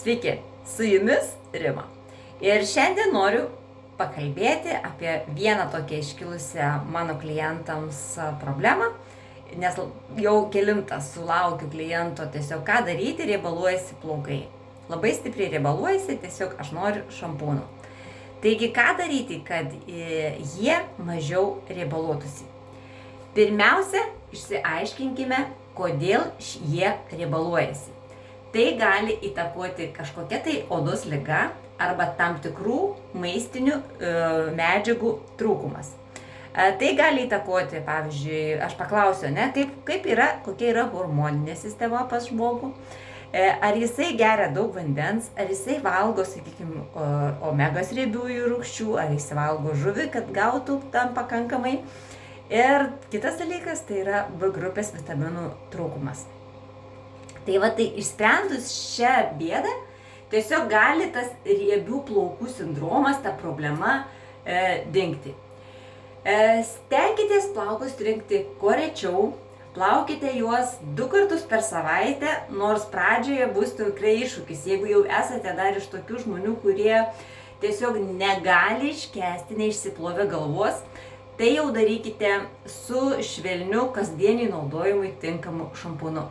Sveiki, su jumis Rima. Ir šiandien noriu pakalbėti apie vieną tokią iškilusią mano klientams problemą, nes jau kelintą sulaukiu kliento tiesiog ką daryti, riebaluojasi plaukai. Labai stipriai riebaluojasi, tiesiog aš noriu šampūnų. Taigi ką daryti, kad jie mažiau riebaluotųsi? Pirmiausia, išsiaiškinkime, kodėl jie riebaluojasi. Tai gali įtakoti kažkokia tai odos liga arba tam tikrų maistinių medžiagų trūkumas. Tai gali įtakoti, pavyzdžiui, aš paklausiu, kokia yra hormoninė sistema pas žmogų, ar jisai geria daug vandens, ar jisai valgo, sakykime, omegas riebiųjų rūgščių, ar jisai valgo žuvį, kad gautų tam pakankamai. Ir kitas dalykas tai yra B grupės vitaminų trūkumas. Tai išsprendus šią bėdą, tiesiog gali tas riebių plaukų sindromas, ta problema dingti. Stenkitės plaukus rinkti kuo rečiau, plaukite juos 2 kartus per savaitę, nors pradžioje bus tikrai iššūkis. Jeigu jau esate dar iš tokių žmonių, kurie tiesiog negali iškęsti neišsiplovę galvos, tai jau darykite su švelniu kasdieniai naudojimui tinkamu šampūnu.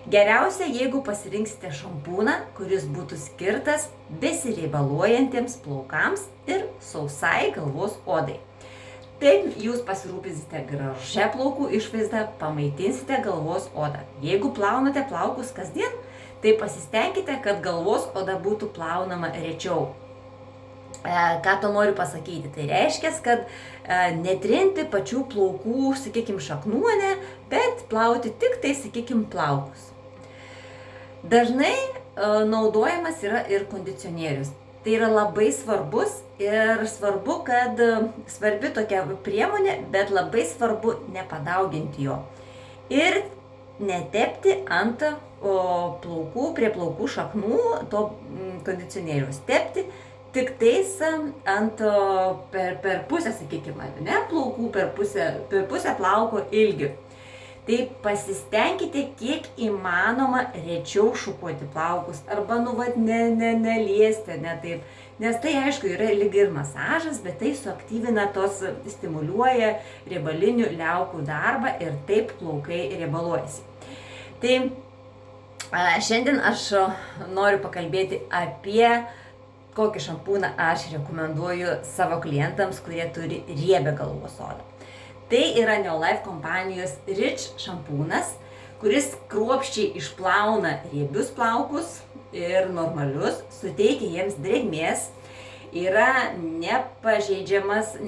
Geriausia, jeigu pasirinksite šampūną, kuris būtų skirtas besiriebaluojantiems plaukams ir sausai galvos odai. Taip jūs pasirūpinsite gražia plaukų išvaizda, pamaitinsite galvos odą. Jeigu plaunate plaukus kasdien, tai pasistengkite, kad galvos oda būtų plaunama rečiau. Ką to noriu pasakyti? Tai reiškia, kad netrinti pačių plaukų, sakykime, šaknuonę, bet plauti tik tai, sakykime, plaukus. Dažnai naudojamas yra ir kondicionierius. Tai yra labai svarbus ir svarbi tokia priemonė, bet labai svarbu nepadauginti jo. Ir netepti ant plaukų, prie plaukų šaknų to kondicionierius. Tepti tik tais per pusę, sakykime, plaukų, per pusę plauko ilgio. Tai pasistengkite kiek įmanoma rečiau šukuoti plaukus arba neliesti, taip. Nes tai aišku yra lyg ir masažas, bet tai suaktyvina stimuliuoja riebalinių liaukų darbą ir taip plaukai riebaluojasi. Tai šiandien aš noriu pakalbėti apie kokį šampūną aš rekomenduoju savo klientams, kurie turi riebią galvos odą. Tai yra Neolife kompanijos Rich šampūnas, kuris kruopščiai išplauna riebius plaukus ir normalius, suteikia jiems drėgmės,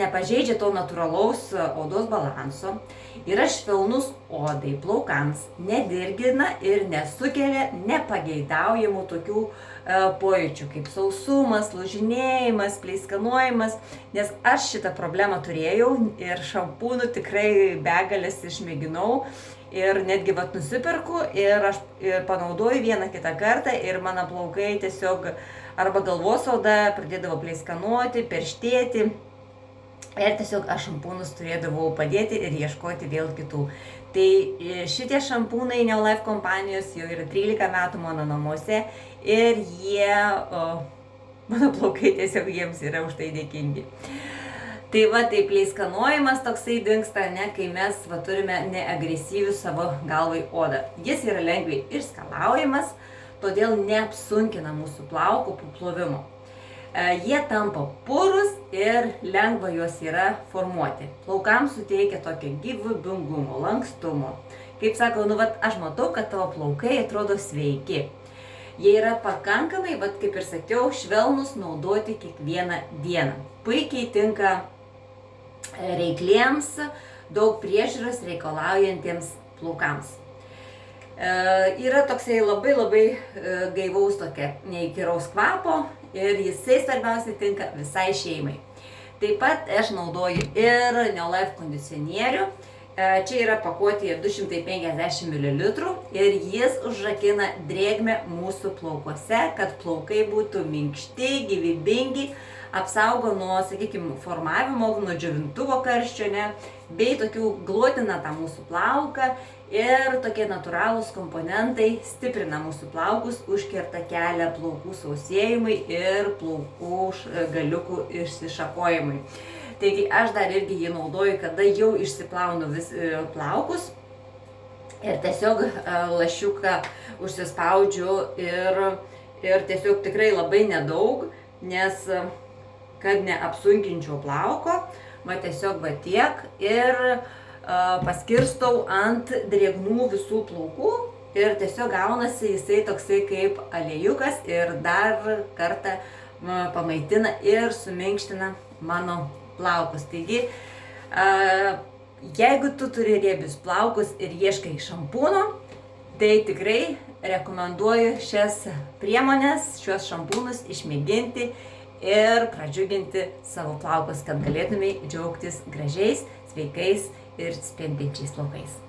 nepažeidžia to natūralaus odos balanso, yra švelnus odai, plaukams, nedirgina ir nesukelia nepageidaujamų tokių pojūčių kaip sausumas, lūžinėjimas, pleiskanojimas, nes aš šitą problemą turėjau ir šampūnų tikrai begalės išmėginau ir netgi nusipirku ir aš panaudoju vieną kitą kartą ir mano plaukai tiesiog arba galvos oda pradėdavo pleiskanuoti, perštėti ir tiesiog aš šampūnus turėdavau padėti ir ieškoti vėl kitų. Tai šitie šampūnai Neolife kompanijos jau yra 13 metų mano namuose ir mano plaukai tiesiog jiems yra už tai dėkingi. Tai tai pleiskanojimas toksai dingsta, kai mes turime neagresyvių savo galvai odą. Jis yra lengvai išskalaujamas, todėl neapsunkina mūsų plaukų plovimo. Jie tampa purus ir lengva juos yra formuoti. Plaukams suteikia tokio gyvybingumo, lankstumo. Kaip sakau, aš matau, kad tavo plaukai atrodo sveiki. Jie yra pakankamai, kaip ir sakiau, švelnus naudoti kiekvieną dieną. Puikiai tinka reikliems, daug priežiūros reikalaujantiems plaukams. Yra toksai labai gaivaus tokia neįkyraus kvapo ir jisai svarbiausiai tinka visai šeimai. Taip pat aš naudoju ir Neolife kondicionierių Čia yra pakuotėje 250 ml ir jis užrakina drėgmę mūsų plaukuose, kad plaukai būtų minkšti, gyvybingi, apsaugo nuo, sakykime, formavimo, nuo džiovintuvo karščio, bei tokių gludina tą mūsų plauką ir tokie natūralūs komponentai stiprina mūsų plaukus, užkerta kelią plaukų sausėjimui ir plaukų galiukų išsišakojimui. Taigi aš dar irgi jį naudoju, kada jau išsiplaunu plaukus ir tiesiog lašiuką užsispaudžiu ir tiesiog tikrai labai nedaug, nes kad neapsunkinčiau plauko, tiesiog tiek ir paskirstau ant drėgnų visų plaukų ir tiesiog gaunasi jisai toksai kaip aliejukas ir dar kartą pamaitina ir suminkština mano plaukus. Taigi, jeigu tu turi riebius plaukus ir ieškai šampūno, tai tikrai rekomenduoju šias priemonės, šios šampūnus išmėginti ir pradžiuginti savo plaukus, kad galėtumei džiaugtis gražiais, sveikais ir spindinčiais plaukais.